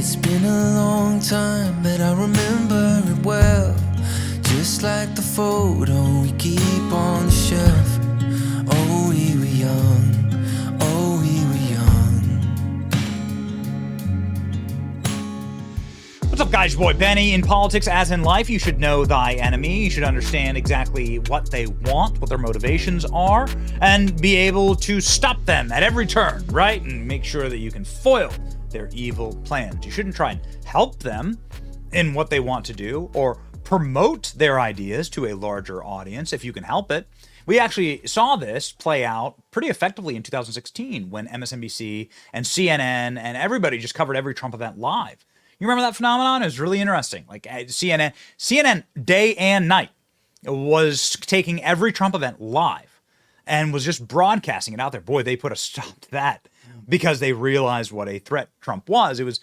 It's been a long time, but I remember it well. Just like the photo we keep on the shelf. Oh, we were young. Oh, we were young. What's up, guys? Your boy Benny. In politics, as in life, you should know thy enemy. You should understand exactly what they want, what their motivations are, and be able to stop them at every turn, right? And make sure that you can foil their evil plans. You shouldn't try and help them in what they want to do or promote their ideas to a larger audience if you can help it. We actually saw this play out pretty effectively in 2016 when MSNBC and CNN and everybody just covered every Trump event live. You remember that phenomenon? It was really interesting. Like CNN day and night was taking every Trump event live and was just broadcasting it out there. Boy, they put a stop to that because they realized what a threat Trump was. It was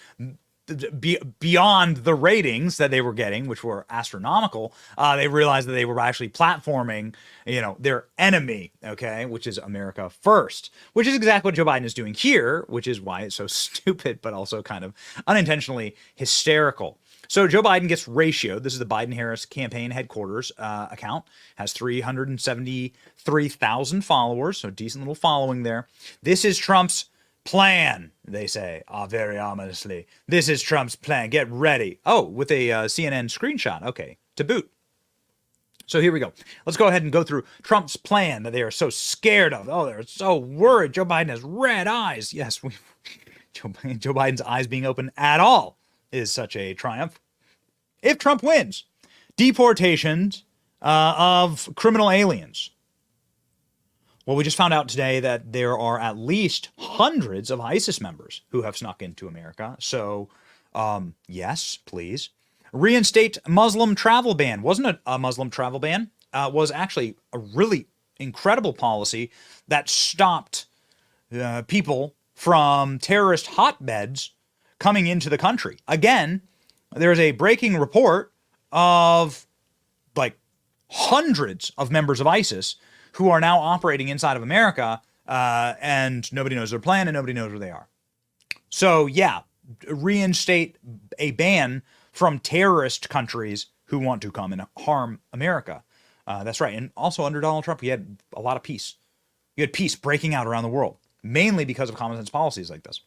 beyond the ratings that they were getting, which were astronomical. They realized that they were actually platforming, their enemy, okay, which is America first, which is exactly what Joe Biden is doing here, which is why it's so stupid, but also kind of unintentionally hysterical. So Joe Biden gets ratioed. This is the Biden-Harris campaign headquarters account. Has 373,000 followers, so a decent little following there. This is Trump's plan, they say, very ominously. This is Trump's plan. Get ready. Oh, with a CNN screenshot. Okay, to boot. So here we go. Let's go ahead and go through Trump's plan that they are so scared of. Oh, they're so worried. Joe Biden has red eyes. Yes, Joe Biden's eyes being open at all is such a triumph. If Trump wins, deportations of criminal aliens. Well, we just found out today that there are at least hundreds of ISIS members who have snuck into America. So, yes, please. Reinstate Muslim travel ban. Wasn't it a Muslim travel ban? Was actually a really incredible policy that stopped people from terrorist hotbeds coming into the country. Again, there's a breaking report of like hundreds of members of ISIS who are now operating inside of America, and nobody knows their plan and nobody knows where they are. So yeah, reinstate a ban from terrorist countries who want to come and harm America. That's right. And also under Donald Trump, we had a lot of peace. You had peace breaking out around the world, mainly because of common sense policies like this.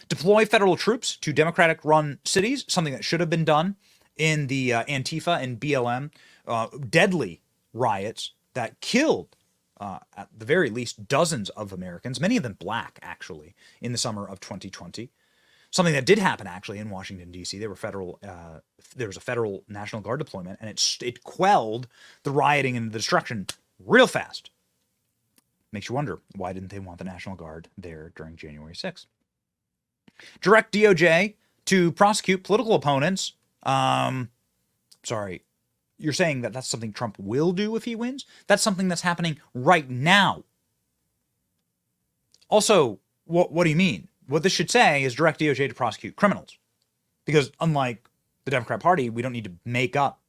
Deploy federal troops to Democratic-run cities, something that should have been done in the Antifa and BLM deadly riots that killed, at the very least, dozens of Americans, many of them black, actually, in the summer of 2020. Something that did happen, actually, in Washington, D.C. There was a federal National Guard deployment, and it quelled the rioting and the destruction real fast. Makes you wonder, why didn't they want the National Guard there during January 6th? Direct DOJ to prosecute political opponents. Sorry, you're saying that that's something Trump will do if he wins? That's something that's happening right now. Also, what do you mean? What this should say is direct DOJ to prosecute criminals. Because unlike the Democrat Party, we don't need to make up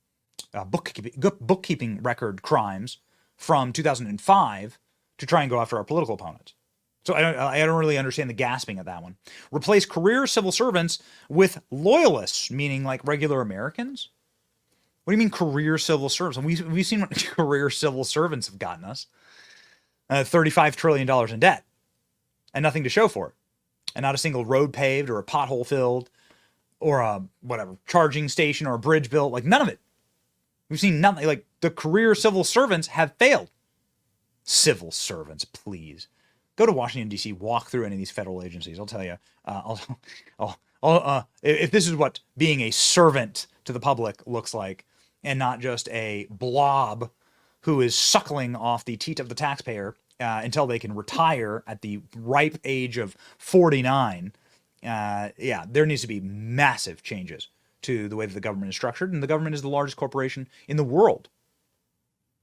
bookkeeping record crimes from 2005 to try and go after our political opponents. So I don't really understand the gasping of that one. Replace career civil servants with loyalists, meaning like regular Americans? What do you mean career civil servants? We've seen what career civil servants have gotten us. $35 trillion in debt and nothing to show for it. And not a single road paved or a pothole filled or a charging station or a bridge built. Like none of it. We've seen nothing. Like the career civil servants have failed. Civil servants, please. Go to Washington, D.C., walk through any of these federal agencies. I'll tell you, if this is what being a servant to the public looks like and not just a blob who is suckling off the teat of the taxpayer until they can retire at the ripe age of 49, there needs to be massive changes to the way that the government is structured, and the government is the largest corporation in the world.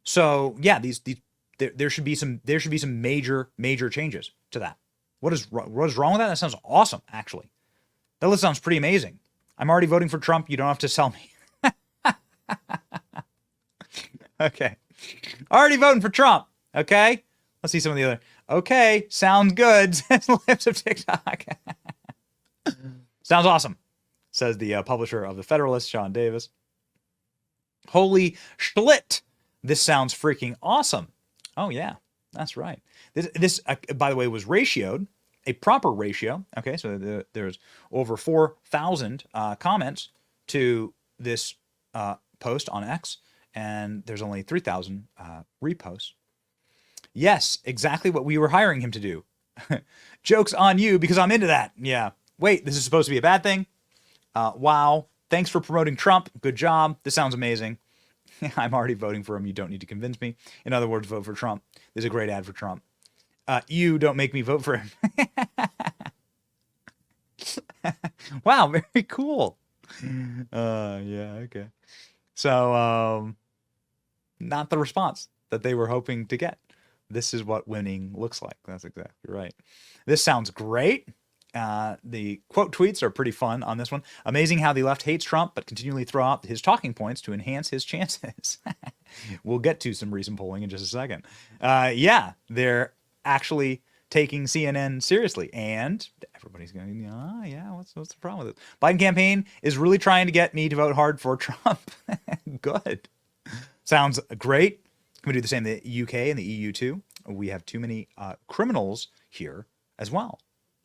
So, yeah, there should be some major changes to that. What is wrong with that? That sounds awesome, actually. That list sounds pretty amazing. I'm already voting for Trump. You don't have to sell me. Okay. Already voting for Trump. Okay. Let's see some of the other. Okay. Sounds good. Says Lips of TikTok. Sounds awesome, says the publisher of The Federalist, Sean Davis. Holy schlit. This sounds freaking awesome. Oh, yeah, that's right. This by the way, was ratioed, a proper ratio. Okay, so there's over 4,000 comments to this post on X, and there's only 3,000 reposts. Yes, exactly what we were hiring him to do. Joke's on you because I'm into that. Yeah. Wait, this is supposed to be a bad thing? Wow. Thanks for promoting Trump. Good job. This sounds amazing. I'm already voting for him. You don't need to convince me. In other words, vote for Trump. This is a great ad for Trump. You don't make me vote for him. Wow, very cool. Yeah, okay. So, not the response that they were hoping to get. This is what winning looks like. That's exactly right. This sounds great. The quote tweets are pretty fun on this one. Amazing how the left hates Trump, but continually throw out his talking points to enhance his chances. We'll get to some recent polling in just a second. Yeah, they're actually taking CNN seriously, and everybody's going, yeah, what's the problem with it? Biden campaign is really trying to get me to vote hard for Trump. Good. Sounds great. Can we do the same in the UK and the EU too? We have too many criminals here as well.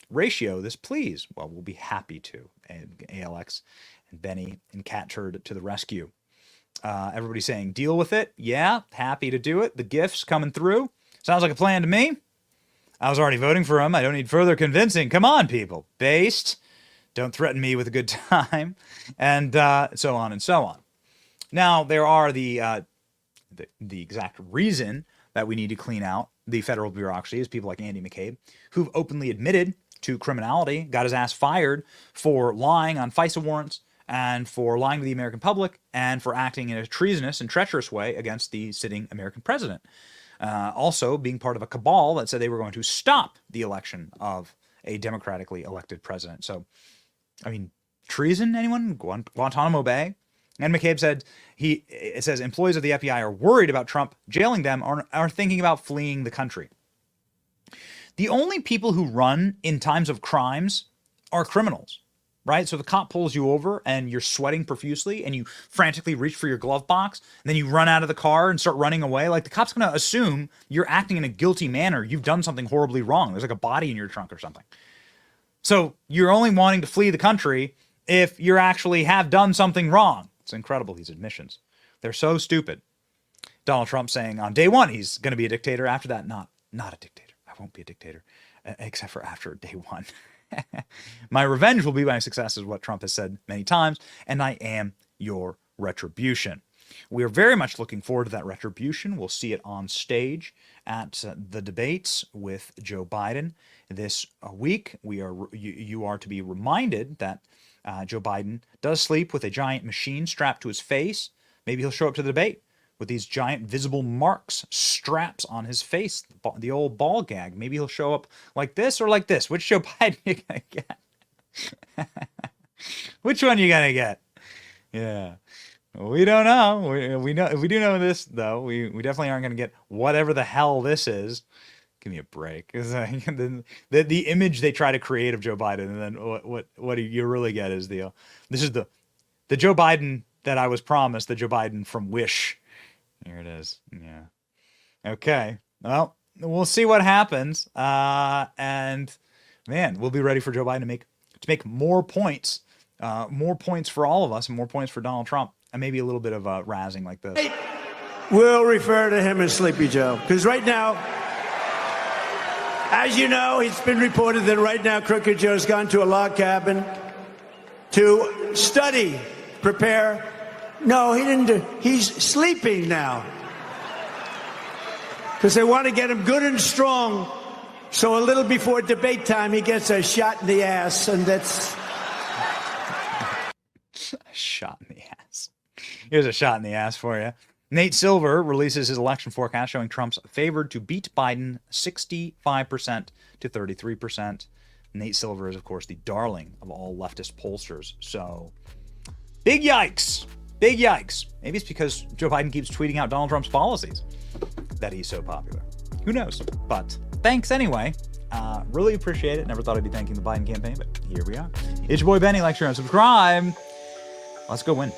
Ratio this, please. Well, we'll be happy to. And ALX and Benny and Cat Turd to the rescue. Everybody saying, deal with it. Yeah, happy to do it. The gifts coming through. Sounds like a plan to me. I was already voting for him. I don't need further convincing. Come on, people. Based. Don't threaten me with a good time. And so on and so on. Now, there are the exact reason that we need to clean out the federal bureaucracy is people like Andy McCabe, who've openly admitted to criminality, got his ass fired for lying on FISA warrants and for lying to the American public and for acting in a treasonous and treacherous way against the sitting American president. Also being part of a cabal that said they were going to stop the election of a democratically elected president. So, I mean, treason, anyone? Guantanamo Bay? And McCabe said, it says employees of the FBI are worried about Trump jailing them or are thinking about fleeing the country. The only people who run in times of crimes are criminals, right? So the cop pulls you over and you're sweating profusely and you frantically reach for your glove box and then you run out of the car and start running away. Like the cop's going to assume you're acting in a guilty manner. You've done something horribly wrong. There's like a body in your trunk or something. So you're only wanting to flee the country if you actually have done something wrong. It's incredible, these admissions. They're so stupid. Donald Trump saying on day one he's going to be a dictator. After that, not a dictator. I won't be a dictator, except for after day one. My revenge will be my success is what Trump has said many times, and I am your retribution. We are very much looking forward to that retribution. We'll see it on stage at the debates with Joe Biden this week. You are to be reminded that Joe Biden does sleep with a giant machine strapped to his face. Maybe he'll show up to the debate with these giant visible marks, straps on his face, the old ball gag. Maybe he'll show up like this or like this. Which Joe Biden you gonna get? Which one you gonna get? Yeah, we don't know. We know. We do know this though. We definitely aren't gonna get whatever the hell this is. Give me a break. The image they try to create of Joe Biden, and then what you really get is this is the Joe Biden that I was promised, the Joe Biden from Wish. Here it is. Yeah. Okay. Well, we'll see what happens. And man, we'll be ready for Joe Biden to make more points for all of us, and more points for Donald Trump, and maybe a little bit of razzing like this. We'll refer to him as Sleepy Joe, because right now, as you know, it's been reported that right now Crooked Joe's gone to a log cabin to study, prepare. No, he didn't. He's sleeping now. Because they want to get him good and strong, so a little before debate time, he gets a shot in the ass, and that's... A shot in the ass. Here's a shot in the ass for you. Nate Silver releases his election forecast showing Trump's favored to beat Biden 65% to 33%. Nate Silver is, of course, the darling of all leftist pollsters. So, big yikes. Big yikes. Maybe it's because Joe Biden keeps tweeting out Donald Trump's policies that he's so popular. Who knows? But thanks anyway. Really appreciate it. Never thought I'd be thanking the Biden campaign, but here we are. It's your boy Benny. Like, share, and subscribe. Let's go win.